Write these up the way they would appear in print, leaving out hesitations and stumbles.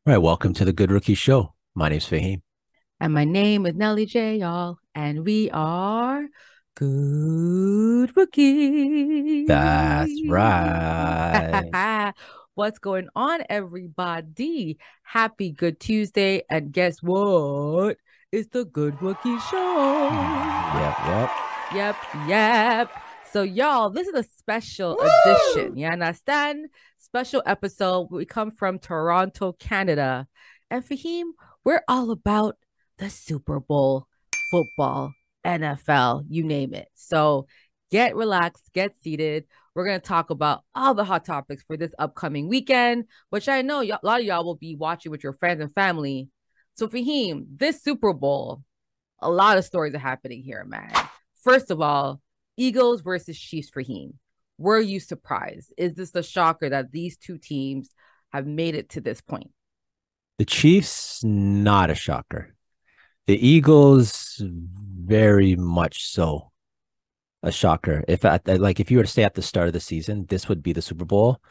All right, welcome to the Good Rookie Show. My name's Faheem. And my name is Nelly J, y'all. And we are good That's rookies. right. What's going on, everybody? Happy Good Tuesday. And guess what? It's the Good Rookie Show. Yep. Yep, yep. So, y'all, this is a special edition. Woo! You understand? Special episode. We come from Toronto, Canada. And Fahim, we're all about the Super Bowl, football, NFL, you name it. So, get relaxed, get seated. We're going to talk about all the hot topics for this upcoming weekend, which I know a lot of y'all will be watching with your friends and family. So, Fahim, this Super Bowl, a lot of stories are happening here, man. First of all, Eagles versus Chiefs for him. Were you surprised? Is this a shocker that these two teams have made it to this point? The Chiefs, not a shocker. The Eagles, very much so a shocker. If you were to say at the start of the season, this would be the Super Bowl.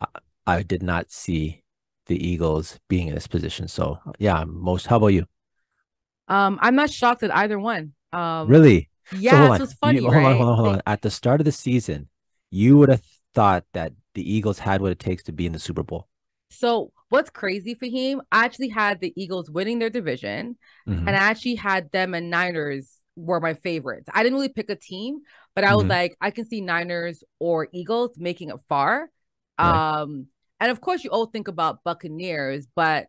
I, I did not see the Eagles being in this position. So yeah, how about you? I'm not shocked at either one. Really? So Yeah, hold so on. it's funny, Hold on, right? hold on. At the start of the season, you would have thought that the Eagles had what it takes to be in the Super Bowl. So what's crazy for him? I actually had the Eagles winning their division, Hmm. and I actually had them and Niners were my favorites. I didn't really pick a team, but I was Hmm. like, I can see Niners or Eagles making it far. Right. And of course, you all think about Buccaneers, but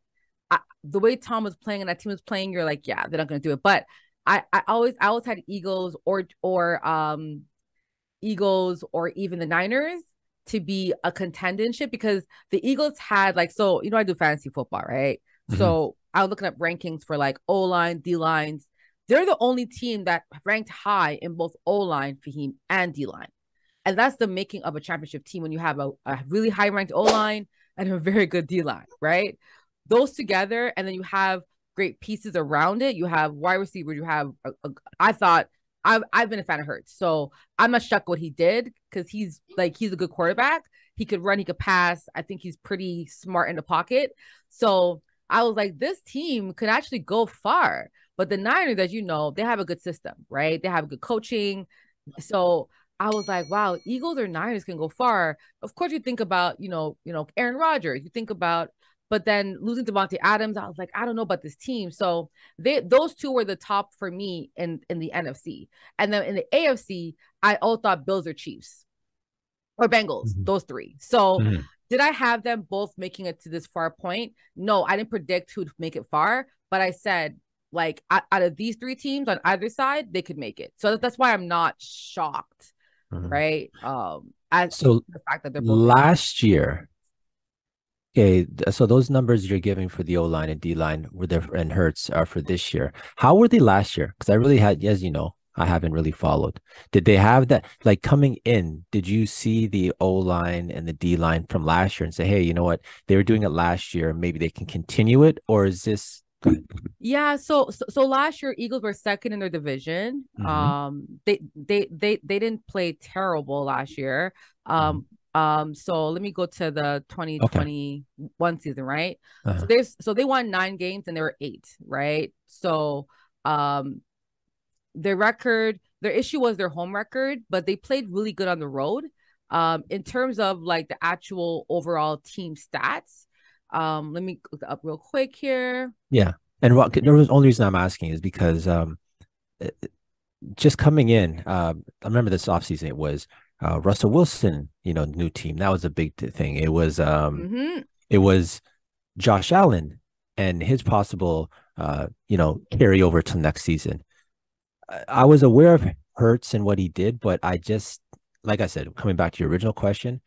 the way Tom was playing and that team was playing, you're like, yeah, they're not going to do it. But I always had Eagles or Eagles or even the Niners to be a contendership because the Eagles had like, so I do fantasy football, right? Hmm. So I was looking up rankings for like O line, D lines. They're the only team that ranked high in both O line, Fahim, and D line. And that's the making of a championship team when you have a really high ranked O line and a very good D line, right? Those together, and then you have great pieces around it. You have wide receiver. You have, I thought, I've been a fan of Hurts, so I'm not shocked what he did because he's a good quarterback. He could run, he could pass. I think he's pretty smart in the pocket. So I was like, this team could actually go far. But the Niners, as you know, they have a good system, right? They have good coaching. So I was like, wow, Eagles or Niners can go far. Of course, you think about, Aaron Rodgers. You think about, but then losing Devontae Adams, I was like, I don't know about this team. So those two were the top for me in the NFC. And then in the AFC, I all thought Bills or Chiefs or Bengals, Hmm. those three. So Hmm. did I have them both making it to this far point? No, I didn't predict who'd make it far, but I said like out of these three teams on either side, they could make it. So that's why I'm not shocked, Hmm. right? At So the fact that they're both in. last year, okay, so those numbers you're giving for the O line and D line were there and Hertz are for this year. How were they last year? Because I really had, as you know, I haven't really followed. Did they have that like coming in? Did you see the O line and the D line from last year and say, hey, you know what? They were doing it last year. Maybe they can continue it, or is this? Go ahead. Yeah, so last year Eagles were second in their division. Hmm. They didn't play terrible last year. Hmm. So let me go to the Okay. 2021 season, right? So Uh-huh. they won 9 games and there were eight, right? So um their issue was their home record, but they played really good on the road. In terms of like the actual overall team stats, let me look up real quick here. Yeah. And what the only reason I'm asking is because uh, just coming in, I remember this offseason, it was Russell Wilson, new team. That was a big thing. Mm-hmm. It was Josh Allen and his possible carry over to next season. I was aware of Hurts and what he did, but I just like I said, coming back to your original question,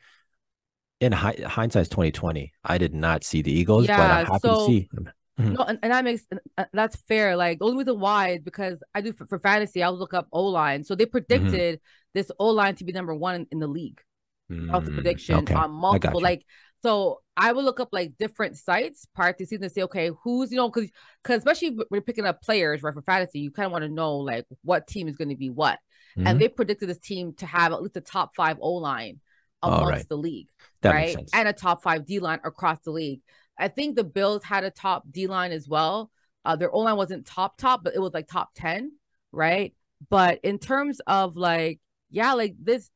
in hindsight's 2020, I did not see the Eagles, but I'm Yeah, happy to so see them. Mhm. no, and that makes that's fair. Like the only reason why is because I do for fantasy, I would look up O line. So they Mhm. predicted this O line to be number one in the league. That was the prediction Okay, on I multiple got you. like so I would look up like different sites prior to the season to say, okay, who's because especially when you're picking up players right for fantasy, you kind of want to know like what team is going to be what. And Mhm. they predicted this team to have at least a top five O line All right, amongst the league, that makes right? sense. And a top five D line across the league. I think the Bills had a top D line as well. Their O line wasn't top, but it was like top 10, right? But in terms of like, yeah, like this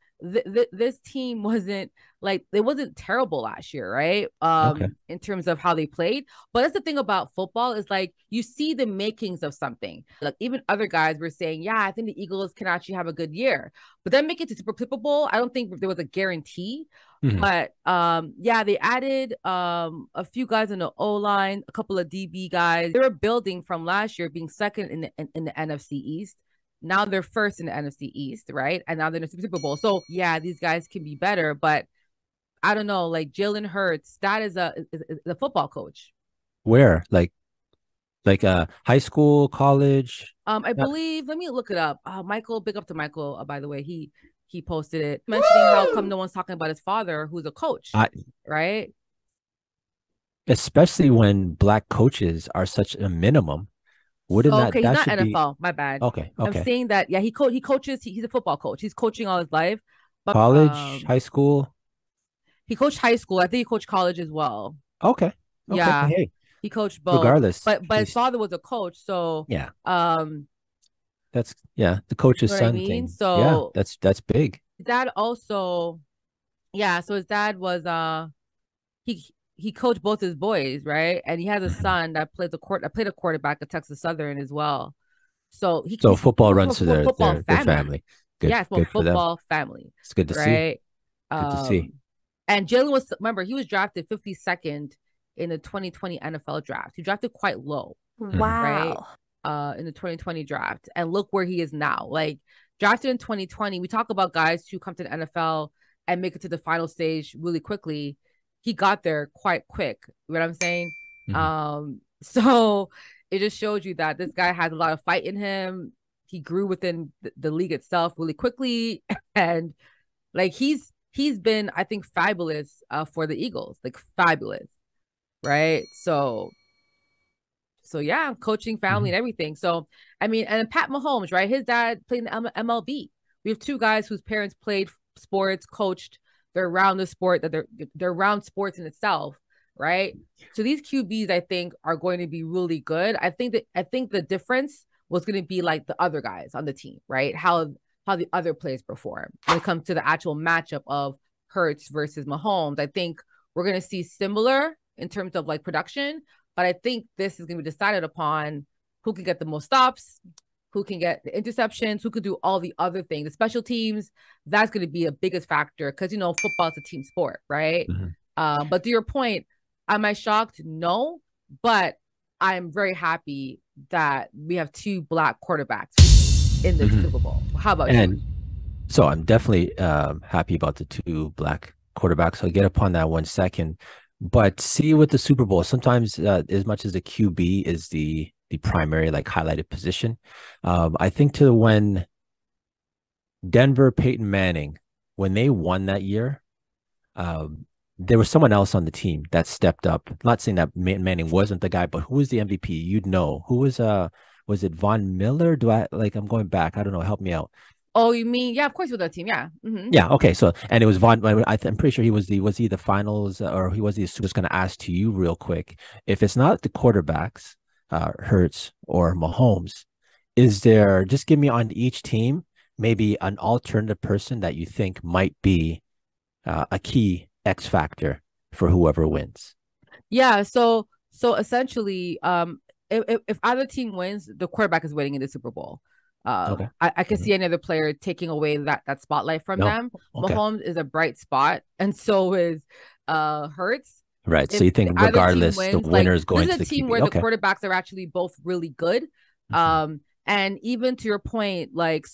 team wasn't like it wasn't terrible last year, right? Okay. In terms of how they played. But that's the thing about football is like you see the makings of something. Like even other guys were saying, yeah, I think the Eagles can actually have a good year. But then make it to Super Bowl, I don't think there was a guarantee. Mhm. But yeah, they added a few guys in the O line, a couple of DB guys. They were building from last year being second in the NFC East. Now they're first in the NFC East, right? And now they're in the Super Bowl. So yeah, these guys can be better, but I don't know. Like Jalen Hurts, that is a football coach. Where? Like high school, college? I Not, believe. Let me look it up. Michael, big up to Michael. By the way, he posted it mentioning how come no one's talking about his father, who's a coach, I right? especially when black coaches are such a minimum. Wouldn't Okay, he's that not should be NFL. My bad. okay, I'm okay. saying that. Yeah, he coaches. He's a football coach. He's coaching all his life, but College, high school. he coached high school. I think he coached college as well. Okay. Okay. Yeah, Hey, he coached both. regardless, But his father was a coach, so yeah, um, that's yeah, the you coach's know what I son mean. thing. Yeah, So that's big. dad also, yeah. So his dad was he coached both his boys, right? And he has a Mhm. son that played a quarterback at Texas Southern as well. So So he football comes from a runs to football their family. family. Good, Yeah, it's from a good for them. football family, It's good to see. right? Good to see. Um, and Jalen was remember he was drafted 52nd in the 2020 NFL draft. He drafted quite low, Mhm. right? Wow. In the 2020 draft. And look where he is now. Like drafted in 2020. We talk about guys who come to the NFL and make it to the final stage really quickly. He got there quite quick. You know what I'm saying? Mhm. So it just shows you that this guy has a lot of fight in him. He grew within the league itself really quickly. And like he's been, I think, fabulous for the Eagles. Like fabulous, right? So yeah, coaching family Mhm. and everything. So I mean, and Pat Mahomes, right? His dad played in the MLB. We have two guys whose parents played sports, coached. They're around the sport that they're around sports in itself, right? So these QBs, I think, are going to be really good. I think the difference was going to be like the other guys on the team, right? How the other players perform when it comes to the actual matchup of Hurts versus Mahomes. I think we're going to see similar in terms of like production, but I think this is going to be decided upon who can get the most stops, who can get the interceptions, who could do all the other things. The special teams, that's going to be a biggest factor because, you know, football is a team sport, right? Mhm. But to your point, am I shocked? No, but I'm very happy that we have two black quarterbacks in the Mhm. Super Bowl. How about you? And so I'm definitely happy about the two black quarterbacks. I'll get upon that one second. But see with the Super Bowl, sometimes as much as the QB is the primary like highlighted position, I think to when Denver Peyton Manning, when they won that year, um, there was someone else on the team that stepped up. I'm not saying that Manning wasn't the guy, but who was the MVP? You'd know. Who was it Von Miller? Do I like I'm going back. I don't know. Help me out. Oh, you mean, yeah, of course with that team. Yeah. Mm-hmm. Yeah, okay. So and it was Von I'm pretty sure he was he the finals or he was the just gonna ask to you real quick. If it's not the quarterbacks, Hurts or Mahomes, is there just give me on each team maybe an alternative person that you think might be a key X factor for whoever wins. Yeah. So essentially, if either team wins, the quarterback is winning in the Super Bowl. Okay. I can Mhm. see any other player taking away that spotlight from No. them. Okay. Mahomes is a bright spot, and so is Hurts. Right. So If you think either team regardless, the wins, like winner is this going is to a the team QB. where the Okay. quarterbacks are actually both really good. Mhm. And even to your point, like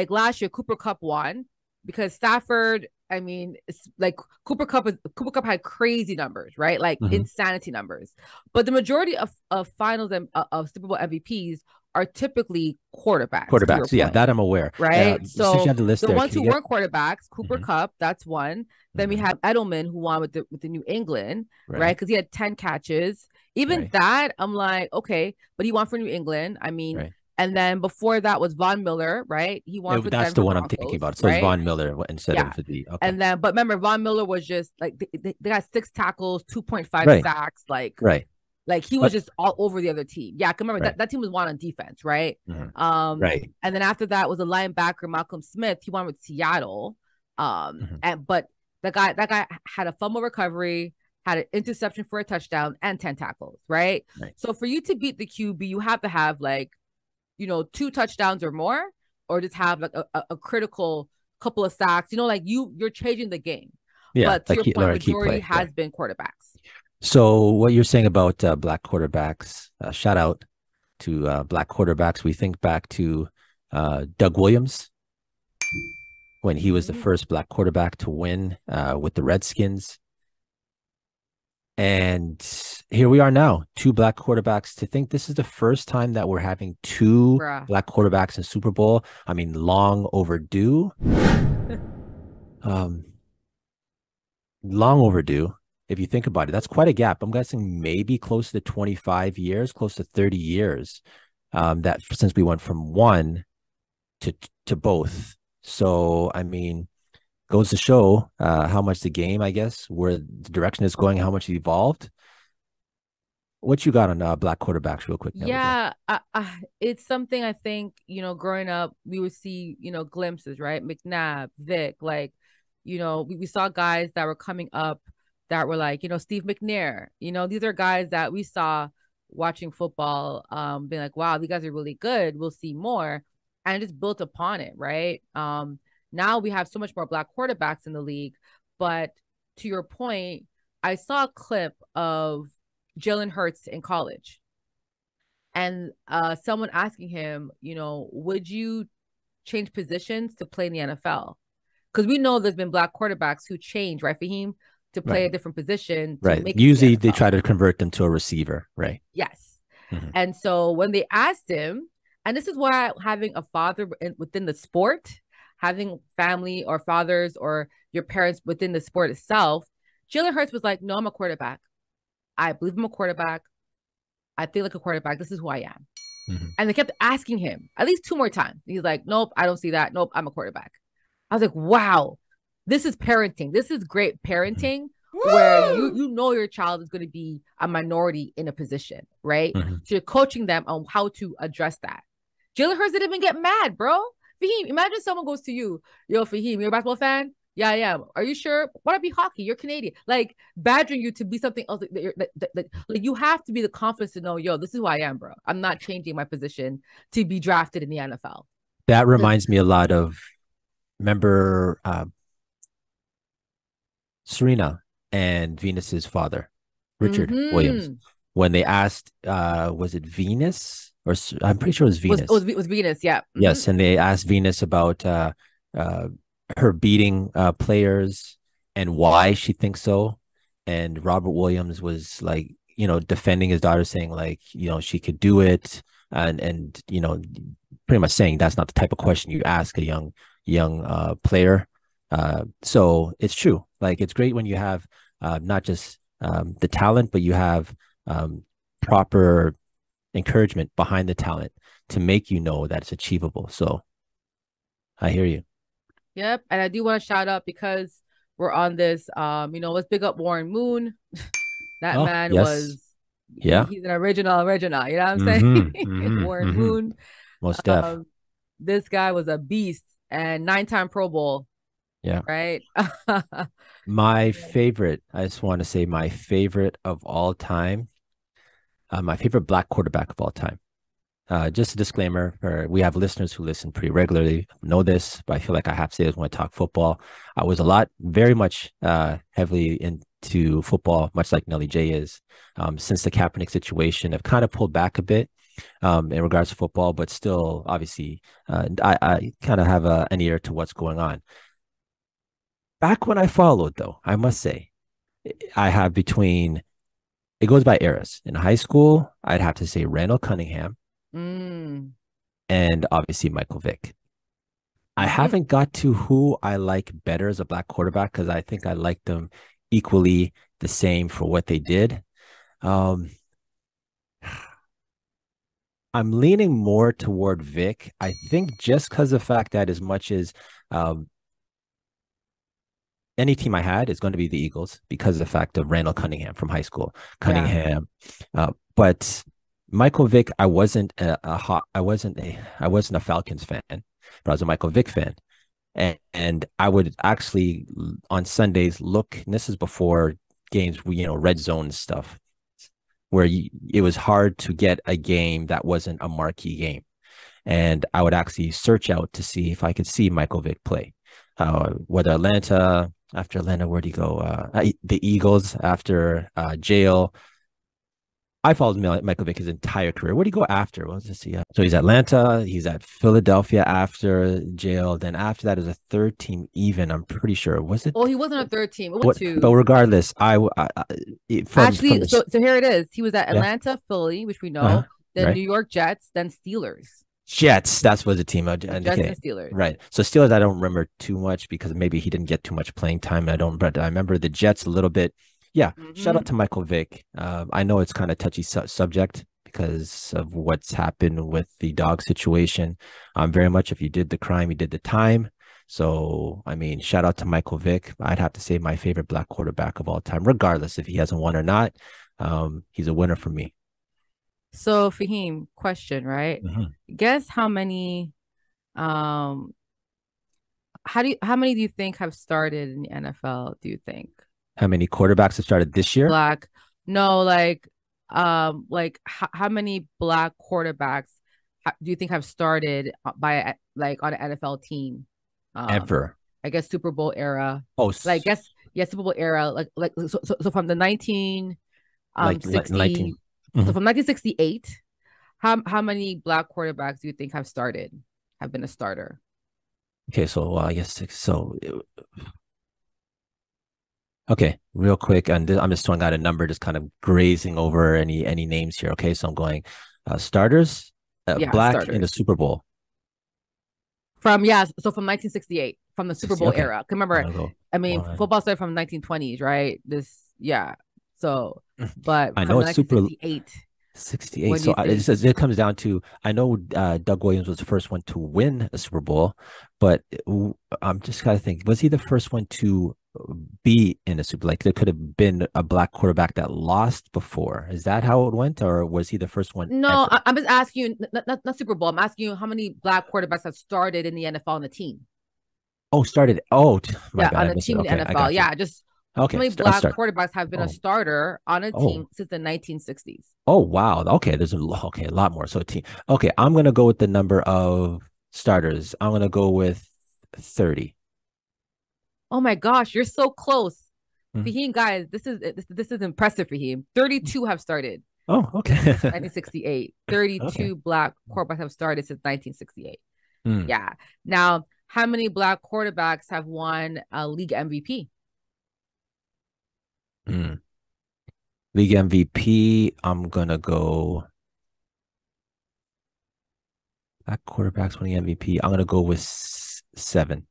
last year, Cooper Cup won because Stafford. I mean, it's like Cooper Cup had crazy numbers, right? Like Mhm. insanity numbers. But the majority of finals and of Super Bowl MVPs are typically quarterbacks, to your Quarterbacks. Yeah, point, that I'm aware. right? Since you So have the list the there, ones can who you get weren't quarterbacks, Cooper Mhm. Cup, that's one. Then we Mhm. have Edelman who won with the New England, right? Right. Because he had 10 catches. Even Right. that, I'm like, okay, but he won for New England. I mean, Right. And then before that was Von Miller, right? He won for the That's the Denver one I'm thinking Broncos, about. So it's right? Von Miller instead Yeah. of the okay. And then, but remember, Von Miller was just like they got 6 tackles, 2.5 Right, sacks, right. like he was But just all over the other team. Yeah, I can remember right, that team was one on defense, right? mhm, Um, right. and then after that was a linebacker, Malcolm Smith. He won with Seattle. Mhm, And but that guy had a fumble recovery, had an interception for a touchdown, and 10 tackles, right? right. So for you to beat the QB, you have to have like, 2 touchdowns or more, or just have like a critical couple of sacks. Like you're changing the game. Yeah, But to your point, learn a key majority play. has Right. been quarterbacks. So what you're saying about black quarterbacks, shout out to black quarterbacks. We think back to Doug Williams when he was the Mm-hmm. first black quarterback to win with the Redskins. And here we are now, two black quarterbacks. To think this is the first time that we're having two Bruh. black quarterbacks in Super Bowl. I mean, long overdue. Um, long overdue. If you think about it, that's quite a gap. I'm guessing maybe close to 25 years, close to 30 years. That since we went from one to both. So I mean, goes to show how much the game, I guess, where the direction is going, how much it evolved. What you got on black quarterbacks, real quick, Nelly J? Yeah, it's something I think, growing up, we would see, glimpses, right? McNabb, Vic, like, we saw guys that were coming up that were like, Steve McNair, these are guys that we saw watching football, being like, wow, these guys are really good. We'll see more. And just built upon it, right? Now we have so much more black quarterbacks in the league. But to your point, I saw a clip of Jalen Hurts in college, and someone asking him, would you change positions to play in the NFL? Because we know there's been black quarterbacks who change, right, Faheem, to play Right, a different position to right. make it to the Usually they NFL. try to convert them to a receiver, right? Yes. Mhm. And so when they asked him, and this is why having a father within the sport, having family or fathers or your parents within the sport itself, Jalen Hurts was like, no, I'm a quarterback. I believe I'm a quarterback. I feel like a quarterback. This is who I am. Mhm. And they kept asking him at least 2 more times. He's like, nope, I don't see that. Nope, I'm a quarterback. I was like, wow, this is parenting. This is great Mhm. parenting where Woo! you know your child is going to be a minority in a position, right? Mhm. So you're coaching them on how to address that. Jalen Hurts didn't even get mad, bro. Faheem, imagine someone goes to you, yo, Faheem, you're a basketball fan? Yeah, I am. Are you sure? Why not be hockey? You're Canadian. Like badgering you to be something else. Like you have to be the confidence to know, yo, this is who I am, bro. I'm not changing my position to be drafted in the NFL. That reminds me a lot of, remember Serena and Venus's father, Richard Williams, Mm-hmm. when they asked, was it Venus or I'm pretty sure it was Was was Venus. was Venus? Yeah. Mm-hmm. Yes, and they asked Venus about uh, her beating players and why she thinks so. And Robert Williams was like, defending his daughter, saying like, she could do it, and pretty much saying that's not the type of question you ask a young player. So it's true. Like it's great when you have not just the talent, but you have proper encouragement behind the talent to make you know that it's achievable. So I hear you. Yep. And I do want to shout out because we're on this. Let's big up Warren Moon. That Oh, man yes. was Yeah. he's an original. You know what I'm saying? Mm-hmm. Mm-hmm. Warren Mm-hmm. Moon. Most def. Um, this guy was a beast and 9-time Pro Bowl, Yeah. right? My favorite, I just want to say my favorite of all time, my favorite black quarterback of all time. Just a disclaimer, we have listeners who listen pretty regularly, know this, but I feel like I have to say this when I talk football. I was very much heavily into football, much like Nelly J is. Since the Kaepernick situation, I've kind of pulled back a bit in regards to football, but still, obviously, I kind of have an ear to what's going on. Back when I followed, though, I must say, I have it goes by eras. In high school, I'd have to say Randall Cunningham Mm. and obviously Michael Vick. I Mm-hmm. haven't got to who I like better as a black quarterback because I think I like them equally the same for what they did. Um, I'm leaning more toward Vic. I think just because of the fact that as much as um, any team I had is going to be the Eagles because of the fact of Randall Cunningham from high school. Yeah. Cunningham, but Michael Vick, I wasn't a Falcons fan, but I was a Michael Vick fan, and I would actually on Sundays look. And this is before games, red zone stuff, where it was hard to get a game that wasn't a marquee game, and I would actually search out to see if I could see Michael Vick play. Whether after Atlanta, where'd he go? The Eagles after jail. I followed Michael Vick his entire career. Where'd he go after? What was this? So he's Atlanta. He's at Philadelphia after jail. Then after that is a third team. Even I'm pretty sure was it? Oh, he wasn't a third team. It went What? But to regardless, from actually. the So here it is. He was at yeah, Atlanta, Philly, which we uh-huh, know, then right. New York Jets, then Steelers. Jets. That's was a team. Jets Okay, and Steelers. right. So Steelers, I don't remember too much because maybe he didn't get too much playing time. I don't, but I remember the Jets a little bit. Yeah. Shout out Mm-hmm. to Michael Vick. I know it's kind of touchy subject because of what's happened with the dog situation. Very much if you did the crime, you did the time. So I mean, shout out to Michael Vick. I'd have to say my favorite black quarterback of all time, regardless if he hasn't won or not. He's a winner for me. So Fahim, question, right? Mhm. Guess how many um how many do you think have started in the NFL, do you think? How many quarterbacks have started this year? Black. No, like how many black quarterbacks do you think have started by like on an NFL team? Um, Ever? I guess Super Bowl era. Oh, Like guess yeah, Super Bowl era. So from the 19 like 19. 60 so Mhm. from 1968, how many black quarterbacks do you think have started, have been a starter? Okay, so I guess so. Okay, real quick, and I'm just throwing out a number, just kind of grazing over any names here. Okay, so I'm going starters, Yeah, black in the starters. Super Bowl. From yeah, so from 1968, from the Super 60. Bowl Okay, era. I'm Remember, gonna go I mean, one. football started from 1920s, right? This yeah. So, but I from know the it's super 1968, 68. when do you So think? it comes down to I know Doug Williams was the first one to win a Super Bowl, but I'm just gotta think, was he the first one to be in a Super? Like there could have been a black quarterback that lost before. Is that how it went, or was he the first one No, ever? I'm just asking you, not Super Bowl. I'm asking you how many black quarterbacks have started in the NFL on the team. Oh, started. Oh, my Yeah, bad. on I a missed it. team in the Okay, I NFL. got you. Yeah, just how Okay, many black start. quarterbacks have been a Oh, starter on a oh, team since the 1960s? oh, wow. Okay, okay, a lot more. So team. Okay, I'm gonna go with the number of starters. I'm gonna go with 30. Oh my gosh, you're so close. Mhm. Fahim, guys, this is impressive for him. 32 have started Oh, okay. since 1968. Okay. 32 black quarterbacks have started since 1968. Hmm. Yeah. Now, how many black quarterbacks have won a league MVP? Hmm. League MVP. I'm gonna go black quarterbacks winning MVP. I'm gonna go with 7.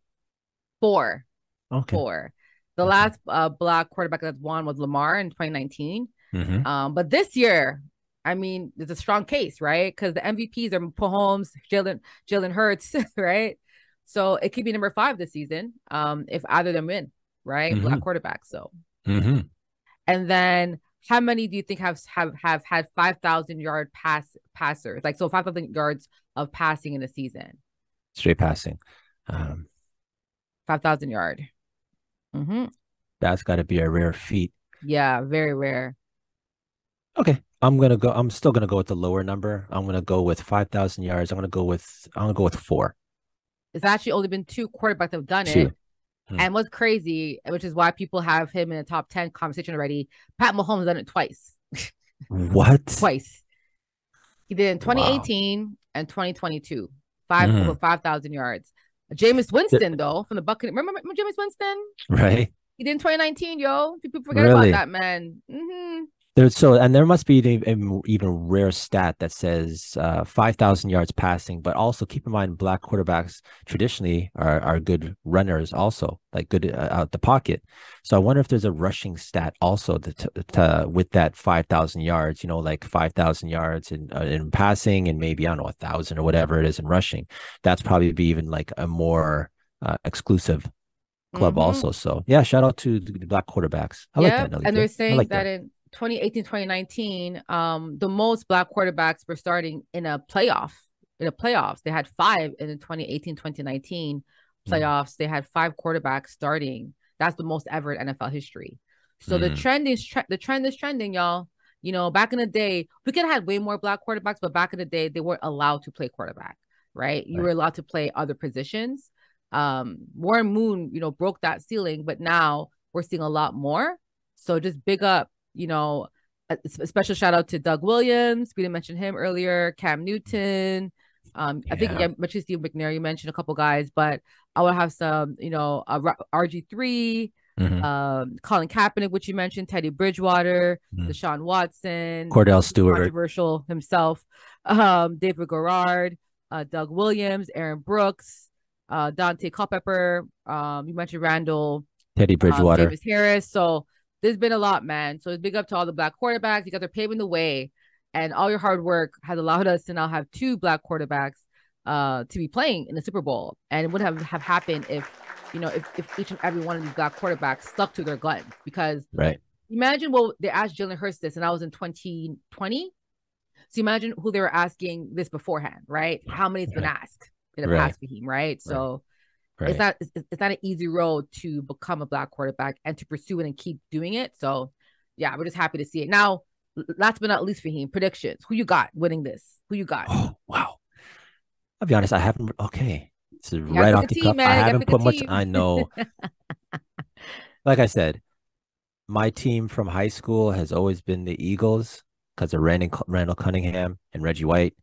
Four. Okay. Four. The Okay. last black quarterback that won was Lamar in 2019. Mm-hmm. But this year, I mean, there's a strong case, right? Because the MVPs are Mahomes, Jalen Hurts, right? So it could be number 5 this season, if either of them win, right? Black Mm-hmm. quarterback. So, Mm-hmm. and then how many do you think have had 5,000 yard passers? Like so, 5,000 yards of passing in a season. Straight passing. Um, 5,000 yard. Mm-hmm. that's got to be a rare feat. Yeah, very rare. Okay. I'm still gonna go with the lower number. I'm gonna go with 5,000 yards. I'm gonna go with 4. It's actually only been 2 quarterbacks that have done 2. it. Hmm. And what's crazy, which is why people have him in the top 10 conversation already, Pat Mahomes has done it twice. What? Twice. He did in Wow. 2018 and 2022. Five over Mm. 5,000 yards. Jameis Th- Winston, though, from the Buccaneers. Remember Jameis Winston? Right? He did in 2019, yo. People forget about Really? that man. Mm-hmm. And there must be an even rare stat that says 5,000 yards passing, but also keep in mind black quarterbacks traditionally are good runners, also like good out the pocket. So I wonder if there's a rushing stat also with that 5,000 yards, like 5,000 yards in passing and maybe I don't know 1,000 or whatever it is in rushing. That's probably be even like a more exclusive club Mm-hmm. also. So yeah, shout out to the black quarterbacks. I like Yeah. that, Nelly And J. they're I saying like that that. in 2018, 2019, the most black quarterbacks were starting in a playoff. In the playoffs, they had five in the 2018, 2019 Mm. playoffs. They had five quarterbacks starting. That's the most ever in NFL history. So Mm. the trend is trending, y'all. Back in the day, we could have had way more black quarterbacks, but back in the day, they weren't allowed to play quarterback, right? You were Right. allowed to play other positions. Warren Moon, broke that ceiling, but now we're seeing a lot more. So just big up, a special shout out to Doug Williams. We didn't mention him earlier. Cam Newton. I think Yeah. yeah, much as Steve McNair, you mentioned a couple guys, but I will have some, RG3, Hmm. Colin Kaepernick, which you mentioned, Teddy Bridgewater, Mm. Deshaun Watson, Cordell Stewart. controversial himself, David Garrard, Doug Williams, Aaron Brooks, Dante Culpepper. You mentioned Randall, Teddy Bridgewater. Davis Harris. So there's been a lot, man. So it's big up to all the black quarterbacks. You guys are paving the way, and all your hard work has allowed us to now have two black quarterbacks to be playing in the Super Bowl. And it would have happened if each and every one of these black quarterbacks stuck to their guns. Because Right. imagine what they asked Jalen Hurts this, and that was in 2020. So imagine who they were asking this beforehand, right? How many's been Right. asked in the Right. past for him, right? Right. So it's Right. not it's not an easy road to become a black quarterback and to pursue it and keep doing it. So yeah, we're just happy to see it. Now, last but not least, for him, predictions. Who you got winning this? Who you got? Oh, wow. I'll be honest. I haven't. Okay. This is You gotta right pick off a the team, cuff. I man. You gotta haven't pick a put much. team. I know. Like I said, my team from high school has always been the Eagles because of Randall Cunningham and Reggie White.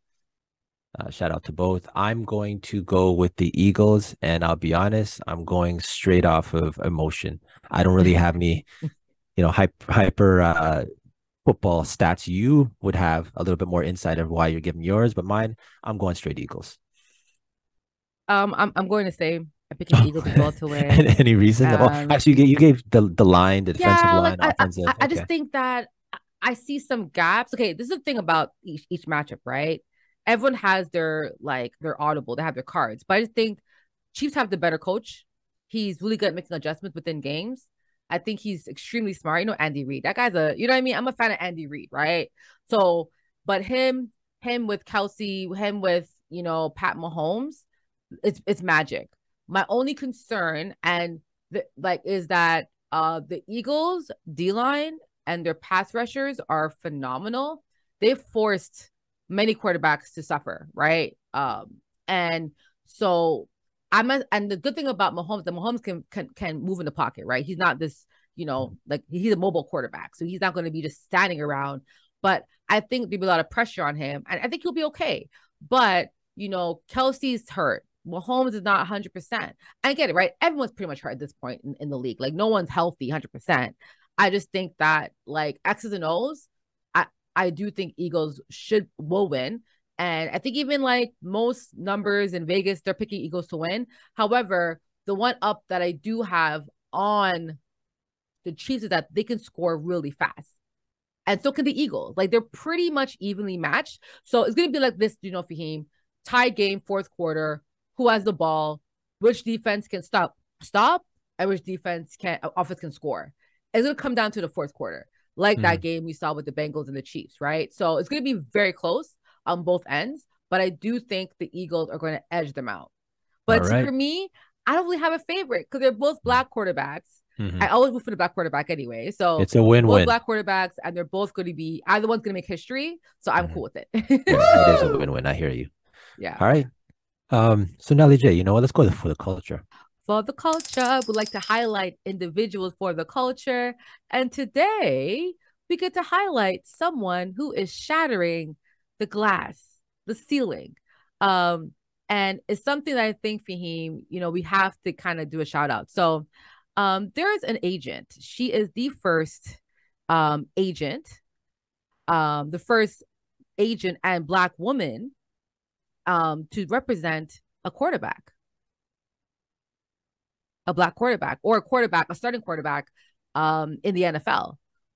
Shout out to both. I'm going to go with the Eagles, and I'll be honest, I'm going straight off of emotion. I don't really have any, hyper football stats. You would have a little bit more insight of why you're giving yours, but mine, I'm going straight Eagles. I'm going to say I'm picking the Eagles as well to win. Any reason? Well, Um, actually, you gave the line, the defensive yeah, like line, offensive. I just Okay. think that I see some gaps. Okay, this is the thing about each matchup, right? Everyone has their audible, they have their cards, but I just think Chiefs have the better coach. He's really good at making adjustments within games. I think he's extremely smart. Andy Reid. That guy's you know what I mean? I'm a fan of Andy Reid, right? So, but him with Kelsey, him with, Pat Mahomes, it's magic. My only concern is that the Eagles D line and their pass rushers are phenomenal. They've forced many quarterbacks to suffer, right? And so and the good thing about Mahomes, that Mahomes can move in the pocket, right? He's not this, like he's a mobile quarterback, so he's not going to be just standing around. But I think there'll be a lot of pressure on him, and I think he'll be okay. But Kelsey's hurt. Mahomes is not 100%. I get it, right? Everyone's pretty much hurt at this point in the league. Like, no one's healthy 100%. I just think that, like, X's and O's, I do think Eagles will win. And I think even like most numbers in Vegas, they're picking Eagles to win. However, the one up that I do have on the Chiefs is that they can score really fast. And so can the Eagles. Like, they're pretty much evenly matched. So it's going to be like this, Faheem, tie game, fourth quarter, who has the ball, which defense can stop, and which offense can score. It's going to come down to the fourth quarter, like that Mhm. game we saw with the Bengals and the Chiefs, right? So it's going to be very close on both ends, but I do think the Eagles are going to edge them out. All But right. for me, I don't really have a favorite because they're both black quarterbacks. I Mhm. always root for the black quarterback anyway. So It's a they're both win-win. black quarterbacks, and they're both going to be either one's going to make history. So I'm Mhm. cool with it. Right. It is a win-win. I hear you. Yeah. All right. So Nelly J, you know what? Let's go for the culture. For the culture, we like to highlight individuals for the culture. And today we get to highlight someone who is shattering the glass, the ceiling. Um, and it's something that I think, Fahim, we have to kind of do a shout out. So there is an agent. She is the first agent the first Asian and Black woman to represent a quarterback, a Black quarterback, or a quarterback, a starting quarterback in the NFL,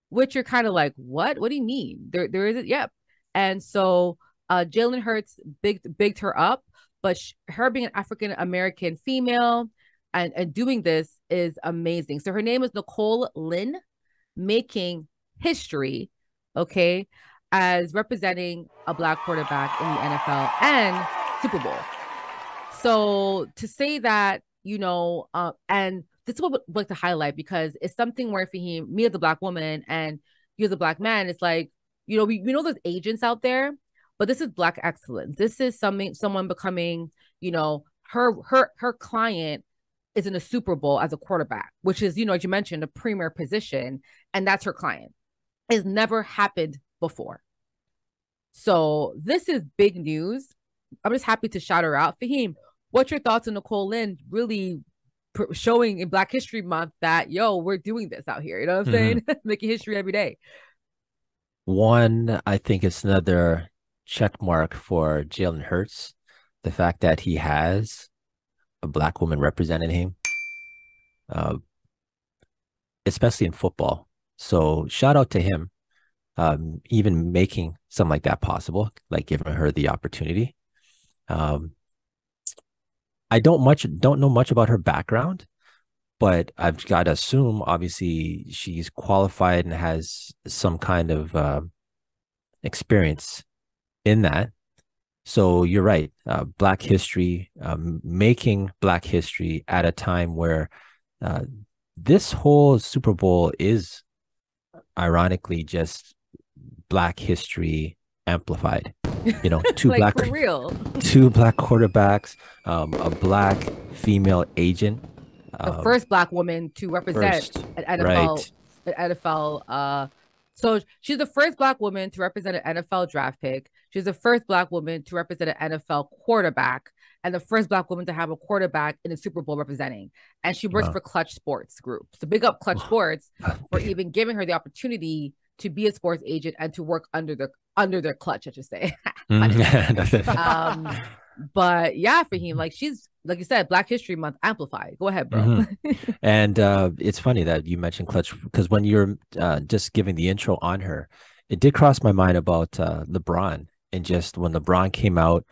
which you're kind of like, what? What do you mean? There isn't. Yep. And so Jalen Hurts bigged her up, but her being an African American female and doing this is amazing. So her name is Nicole Lynn, making history, okay, as representing a Black quarterback in the NFL and Super Bowl. So to say that, and this is what I would like to highlight, because it's something where Faheem, me as a Black woman and you as a Black man, it's like, we know there's agents out there, but this is Black excellence. This is someone becoming, her client is in a Super Bowl as a quarterback, which is, as you mentioned, a premier position, and that's her client. It's never happened before. So this is big news. I'm just happy to shout her out. Faheem, what's your thoughts on Nicole Lynn really showing in Black History Month that, we're doing this out here? You know what I'm saying? Making history every day. One, I think it's another check mark for Jalen Hurts. The fact that he has a Black woman representing him, especially in football. So shout out to him, even making something like that possible, like giving her the opportunity. I don't know much about her background, but I've got to assume, obviously, she's qualified and has some kind of experience in that. So you're right. Black history, making Black history at a time where this whole Super Bowl is ironically just Black history amplified. Two like, black for real. two Black quarterbacks, a Black female agent. The first Black woman to represent an NFL, right. an NFL. So she's the first Black woman to represent an NFL draft pick. She's the first Black woman to represent an NFL quarterback, and the first Black woman to have a quarterback in a Super Bowl representing. And she works for Klutch Sports Group. So big up Klutch Sports for even giving her the opportunity to be a sports agent and to work under their clutch, I should say. But yeah, Faheem, like, she's, like you said, Black History Month amplified. Go ahead, bro. And it's funny that you mentioned Klutch, because when you're just giving the intro on her, it did cross my mind about LeBron. And just when LeBron came out,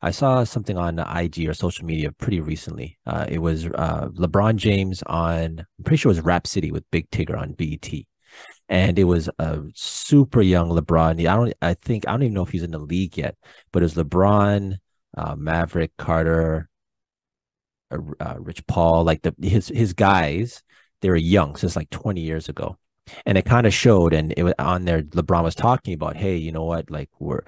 I saw something on IG or social media pretty recently. It was LeBron James I'm pretty sure it was Rap City with Big Tigger on BET. And it was a super young LeBron. I don't even know if he's in the league yet, but it was LeBron, Maverick Carter, Rich Paul, like his guys. They were young, so it's like 20 years ago. And it kind of showed, and it was on there. LeBron was talking about, hey, you know what? Like, we're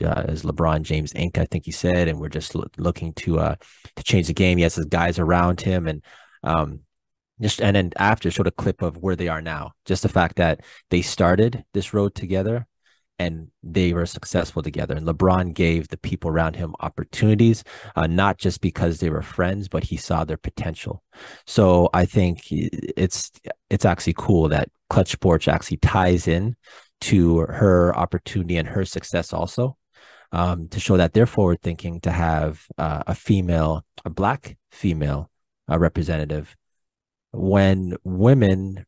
as LeBron James Inc., I think he said, and we're just looking to change the game. He has his guys around him, and and then after showed a clip of where they are now. Just the fact that they started this road together and they were successful together. And LeBron gave the people around him opportunities, not just because they were friends, but he saw their potential. So I think it's actually cool that Klutch Sports actually ties in to her opportunity and her success also, to show that they're forward thinking to have a Black female representative when women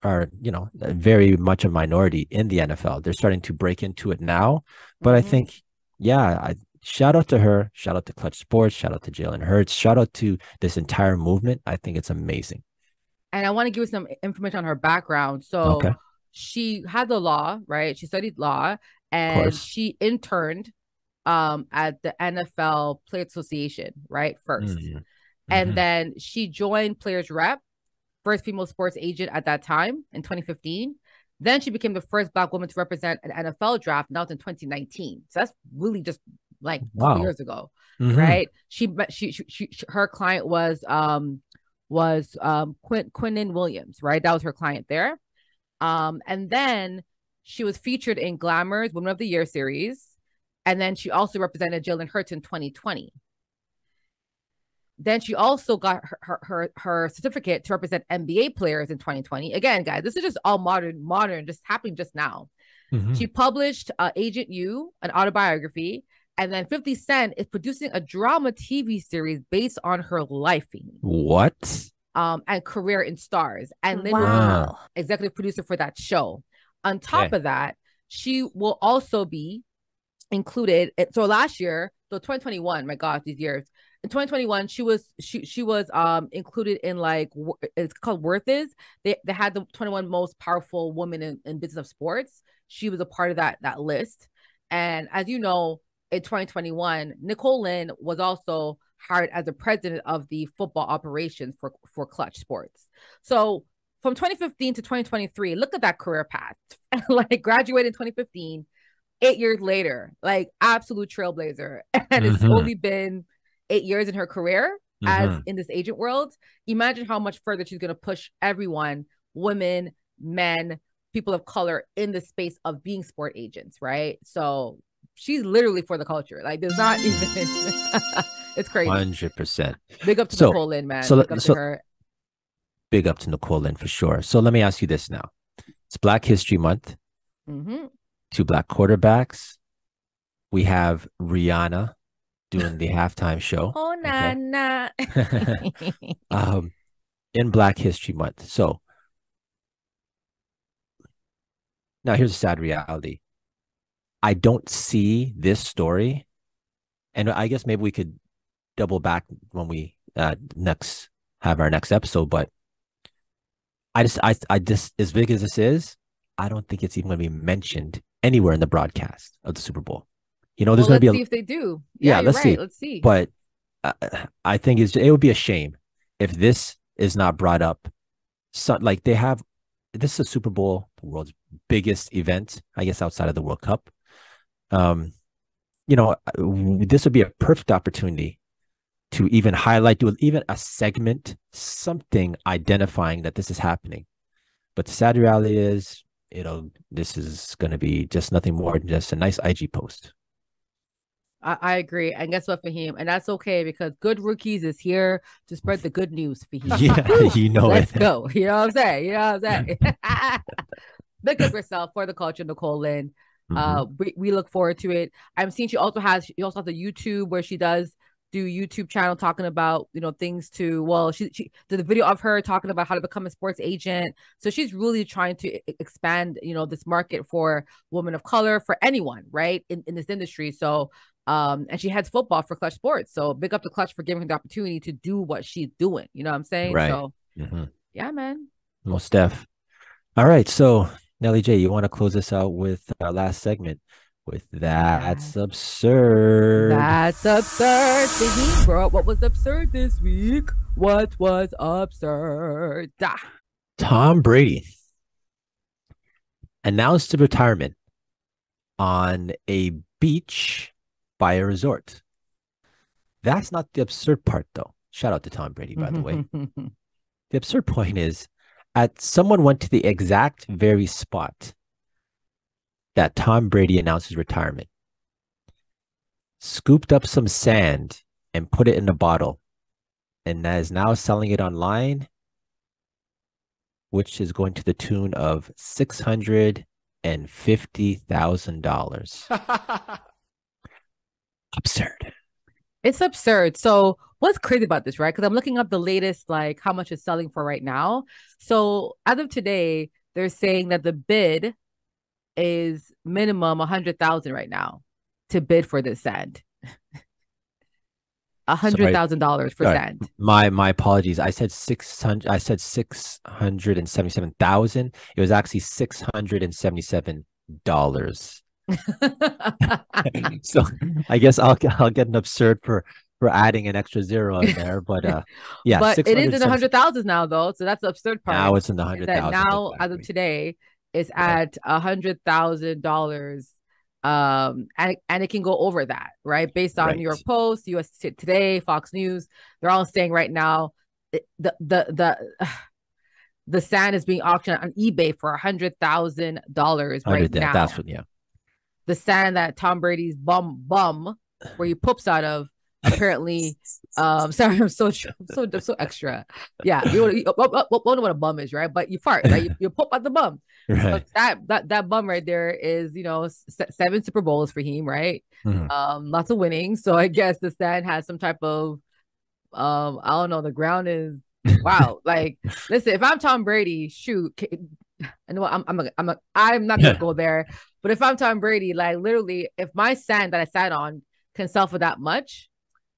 are, very much a minority in the NFL. They're starting to break into it now. But I think, shout out to her, shout out to Klutch Sports, shout out to Jalen Hurts, shout out to this entire movement. I think it's amazing. And I want to give you some information on her background. So she had the law, right? She studied law, and she interned at the NFL Players Association, right? First. And then she joined Players Rep, first female sports agent at that time in 2015. Then she became the first Black woman to represent an NFL draft. Now it's in 2019. So that's really just like a couple years ago, right? Her client was Quinnen Williams, right? That was her client there. And then she was featured in Glamour's Woman of the Year series. And then she also represented Jalen Hurts in 2020. Then she also got her certificate to represent NBA players in 2020. Again, guys, this is just all modern, just happening just now. Mhm. She published Agent U, an autobiography, and then 50 Cent is producing a drama TV series based on her life, What? and career in Stars. And Lynn will be Ah, Wow. executive producer for that show. On top okay. of that, she will also be included. So last year, so 2021, my gosh, these years. In 2021, she was included in like it's called Worth Is. They had the 21 most powerful women in business of sports. She was a part of that list. And as you know, in 2021, Nicole Lynn was also hired as the president of the football operations for Klutch Sports. So from 2015 to 2023, look at that career path. Like graduated in 2015, 8 years later, like absolute trailblazer. And it's Mm-hmm. only been 8 years in her career as Mm-hmm. in this agent world. Imagine how much further she's going to push everyone, women, men, people of color in the space of being sport agents, right? So she's literally for the culture. Like there's not even it's crazy. 100%. Big up to So, Nicole Lynn, man. so, Big up to so her. big up to Nicole Lynn for sure. So let me ask you this now. It's Black History Month, Mm-hmm. 2 Black quarterbacks. We have Rihanna doing the halftime show. Oh, Okay. Nana. um, in Black History Month. So now here's a sad reality. I don't see this story, and I guess maybe we could double back when we next have our next episode. But I just as big as this is, I don't think it's even going to be mentioned anywhere in the broadcast of the Super Bowl. You know, there's Well, going to let's be see if they do. yeah, Yeah, you're let's right. see. Let's see. But uh, I think it would be a shame if this is not brought up. So, like they have, this is a Super Bowl, the world's biggest event, I guess, outside of the World Cup. Um, this would be a perfect opportunity to even highlight, do even a segment, something identifying that this is happening. But the sad reality is, this is going to be just nothing more than just a nice IG post. I agree. And guess what, Faheem? And that's okay because Good Rookies is here to spread the good news, Faheem. Yeah, you know Let's it. go. You know what I'm saying? You know what I'm saying? Big up yourself for the culture, Nicole Lynn. Mm-hmm. We look forward to it. I'm seeing she also has the YouTube where she does do YouTube channel talking about things to she did a video of her talking about how to become a sports agent. So she's really trying to expand this market for women of color, for anyone, right, in this industry. So and she heads football for Klutch Sports. So big up to Klutch for giving her the opportunity to do what she's doing. You know what I'm saying? Right. So Mm-hmm. yeah, man. Most def. All right. So, Nelly J, you want to close us out with our last segment with That's Absurd. That's absurd. Faheem, bro, what was absurd this week? What was absurd? Tom Brady announced retirement on a beach by a resort. That's not the absurd part, though. Shout out to Tom Brady, by the way. The absurd point is someone went to the exact very spot that Tom Brady announced his retirement, scooped up some sand and put it in a bottle, and is now selling it online, which is going to the tune of $650,000. Absurd. It's absurd. So what's crazy about this, right? Because I'm looking up the latest, like how much it's selling for right now. So as of today, they're saying that the bid is minimum 100,000 right now to bid for this sand. $100,000 for sand. My apologies. I said 600. I said 677,000. It was actually $677. So I guess I'll get an absurd for adding an extra zero in there, but yeah. But it is in the 100,000s now, though. So that's the absurd part. Now it's in the 100,000. Now, as of today, it's at $100,000. And it can go over that, right? Based on New York Post, US Today, Fox News, they're all saying right now the sand is being auctioned on eBay for $100,000 right now. That's what, yeah. The sand that Tom Brady's bum where he poops out of apparently, sorry, I'm so extra. Yeah, you wonder what a bum is, right? But you fart, right? You pop out the bum. So Right. that bum right there is, 7 Super Bowls for him, right? Mhm. Lots of winning. So I guess the stand has some type of I don't know. The ground is wow. Like, listen, if I'm Tom Brady, shoot, I know I'm not gonna Yeah. go there. But if I'm Tom Brady, like literally, if my sand that I sat on can sell for that much,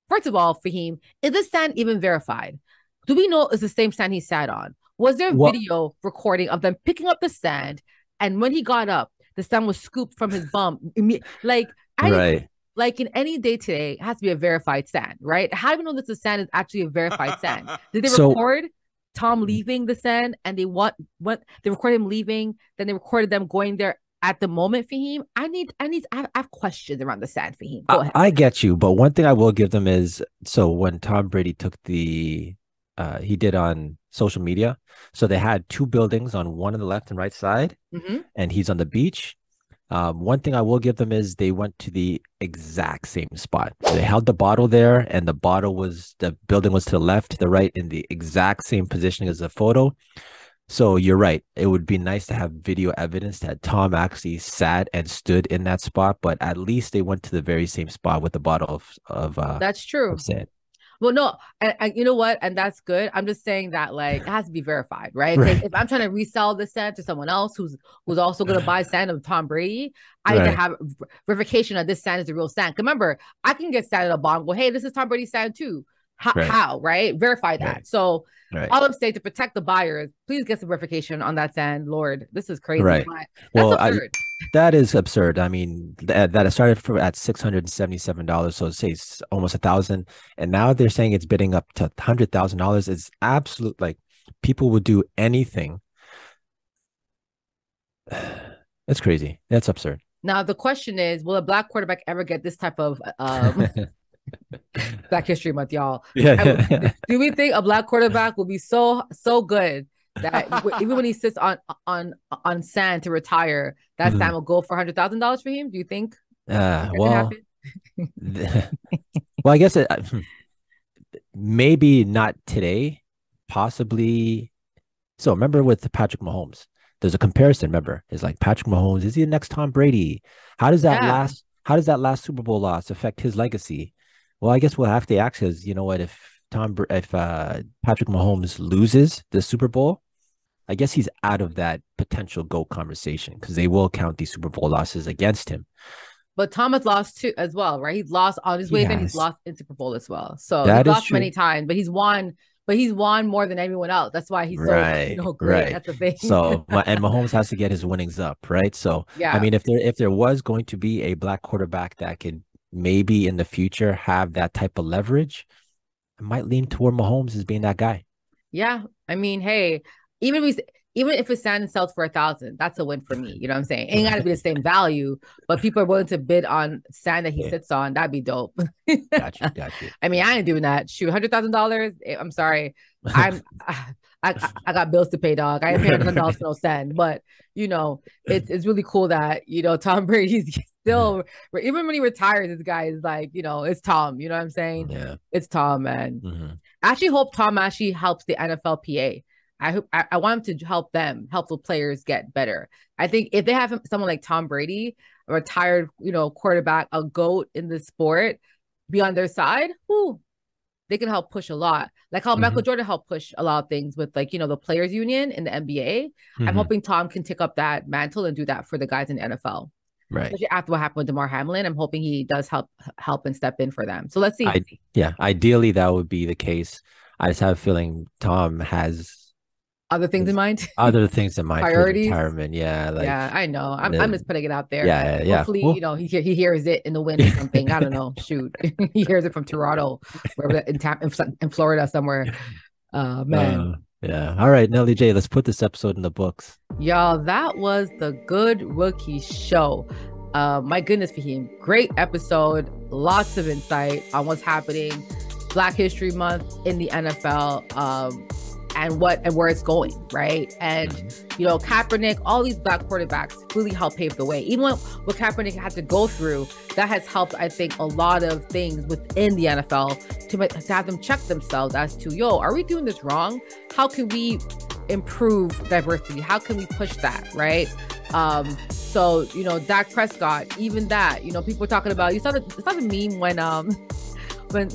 first of all, Fahim, is this stand even verified? Do we know it's the same stand he sat on? Was there Well, video recording of them picking up the stand, and when he got up, the stand was scooped from his bum? Like I need, right. like in any day today, it has to be a verified stand, right? How do we know that the stand is actually a verified stand? Did they So record Tom leaving the stand, and what they recorded him leaving, then they recorded them going there at the moment, Fahim? I have questions around the stand, Fahim. Go ahead. I get you, but one thing I will give them is so when Tom Brady took he did on social media. So they had two buildings on one on the left and right side, Mm-hmm. and he's on the beach. One thing I will give them is they went to the exact same spot. They held the bottle there, and the building was to the left, to the right, in the exact same positioning as the photo. So you're right. It would be nice to have video evidence that Tom actually sat and stood in that spot, but at least they went to the very same spot with the bottle That's of true. sand. Well, no, and you know what? And that's good. I'm just saying that like it has to be verified, right? Because Right. if I'm trying to resell the sand to someone else who's also going to buy sand of Tom Brady, I need to Right. have verification that this sand is the real sand. Remember, I can get sand at a bar and go, "Hey, this is Tom Brady's sand too." Right. How, right? Verify Right. that. So Right. all I'm saying to protect the buyers, please get some verification on that sand. Lord, this is crazy, Right. but that's Well, absurd. that is absurd. I mean, that started at $677, so say it's almost 1,000, and now they're saying it's bidding up to $100,000. It's absolute like people would do anything. It's crazy. That's absurd. Now the question is, will a black quarterback ever get this type of Black History Month, y'all. Yeah. Do we think a black quarterback will be so good that even when he sits on sand to retire, that Mhm. sand will go for $100,000 for him? Do you think Uh, that can well, happen? well, I guess maybe not today, possibly. So remember with Patrick Mahomes, there's a comparison. Remember, it's like Patrick Mahomes, is he the next Tom Brady? Yeah, How does that last Super Bowl loss affect his legacy? Well, I guess we'll have to ask is, you know what, if Patrick Mahomes loses the Super Bowl, I guess he's out of that potential GOAT conversation because they will count these Super Bowl losses against him. but Thomas lost too as well, right? He's lost on his He way there. He's has. lost in Super Bowl as well. So he's That is lost many true. times, but he's won. But he's won more than everyone else. That's why he's so Right, great. right. That's the thing. So, and Mahomes has to get his winnings up, right? So, I Yeah. mean, if there was going to be a black quarterback that could maybe in the future have that type of leverage, I might lean toward Mahomes as being that guy. Yeah. I mean, hey, even if we even if it's sand sells for 1,000, that's a win for me. You know what I'm saying? It ain't gotta be the same value, but people are willing to bid on sand that he Yeah, sits on. That'd be dope. got you, got you. I mean, I ain't doing that. Shoot, $100,000. I'm sorry. I'm I got bills to pay, dog. I ain't paying $100 for no sand. But it's really cool that Tom Brady's still, even when he retires, this guy is like, it's Tom. You know what I'm saying? Yeah. It's Tom, man. Hmm. I actually hope Tom actually helps the NFLPA. I hope I want him to help the players get better. I think if they have someone like Tom Brady, a retired, quarterback, a GOAT in the sport, be on their side, whoo, they can help push a lot. Like how Michael Hmm. Jordan helped push a lot of things with the players union in the NBA. I'm Hmm. hoping Tom can take up that mantle and do that for the guys in the NFL. Right. Especially after what happened with DeMar Hamlin, I'm hoping he does help and step in for them. So let's see. I Yeah, ideally that would be the case. I just have a feeling Tom Other things in has mind, other things in mind for his priorities. retirement. Yeah, like Yeah, I know. I'm the just putting it out there. yeah, yeah. Hopefully, Well, he hears it in the wind or something. I don't know. Shoot, he hears it from Toronto, wherever in Florida somewhere. Man, yeah. All right, Nelly J, let's put this episode in the books. y'all, that was the Good Rookie Show. My goodness, Fahim, great episode. Lots of insight on what's happening. Black History Month in the NFL. and where it's going, right? And Kaepernick, all these black quarterbacks really helped pave the way. Even what Kaepernick had to go through, that has helped, I think, a lot of things within the NFL to have them check themselves as to, are we doing this wrong? How can we improve diversity? How can we push that, right? So Dak Prescott, even that, people were talking about. You saw the meme when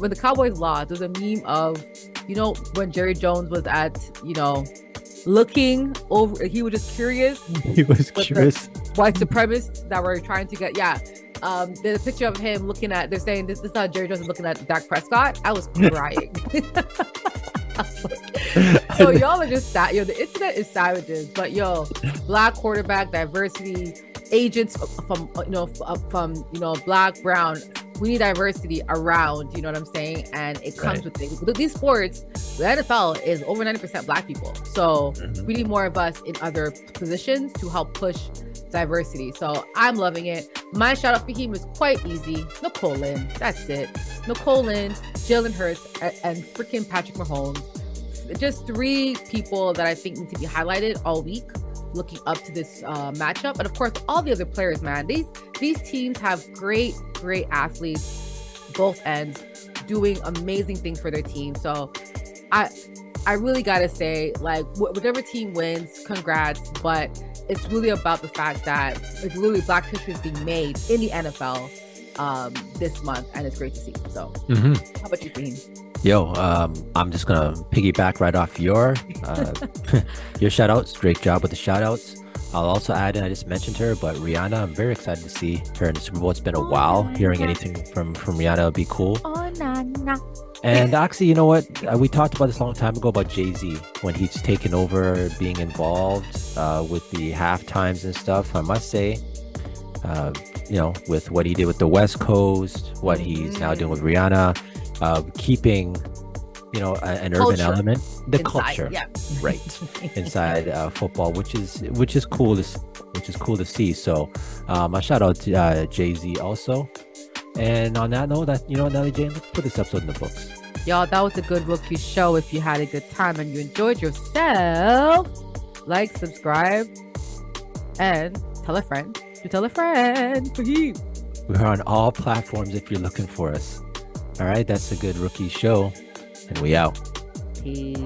the Cowboys lost. There was a meme of when Jerry Jones was at looking over, he was just curious. He was curious. White supremacists that were trying to get there's a picture of him looking at. They're saying this is not Jerry Jones looking at Dak Prescott. I was crying. So y'all are just the internet is savages, but black quarterback diversity, agents from black, brown, we need diversity around, you know what I'm saying? And it comes with things. With these sports, the NFL is over 90% black people, so we need more of us in other positions to help push diversity. So I'm loving it. My shout out for him is quite easy. Nicole Lynn, that's it. Nicole Lynn, Jalen Hurts, and freaking Patrick Mahomes. Just 3 people that I think need to be highlighted all week looking up to this matchup. And of course, all the other players, man. These teams have great athletes, both ends, doing amazing things for their team. So I really gotta say, whichever team wins, congrats. But it's really about the fact that it's really Black history is being made in the NFL this month, and it's great to see. So how about you, Faheem? I'm just gonna piggyback right off your shout outs. Great job with the shout outs. I'll also add in, I just mentioned her, but Rihanna, I'm very excited to see her in the Super Bowl. It's been a while. Hearing anything from Rihanna would be cool. And actually, you know what? We talked about this a long time ago about Jay-Z when he's taken over being involved with the halftimes and stuff. I must say, with what he did with the West Coast, what he's now doing with Rihanna, keeping an urban element, the culture, inside football, which is cool to see. So a shout out to Jay-Z also. And on that note, Nelly J, let's put this episode in the books. Y'all, that was a good rookie show. If you had a good time and you enjoyed yourself, like, subscribe, and tell a friend to tell a friend. We're on all platforms if you're looking for us. All right, that's a good rookie show, and we out. Peace.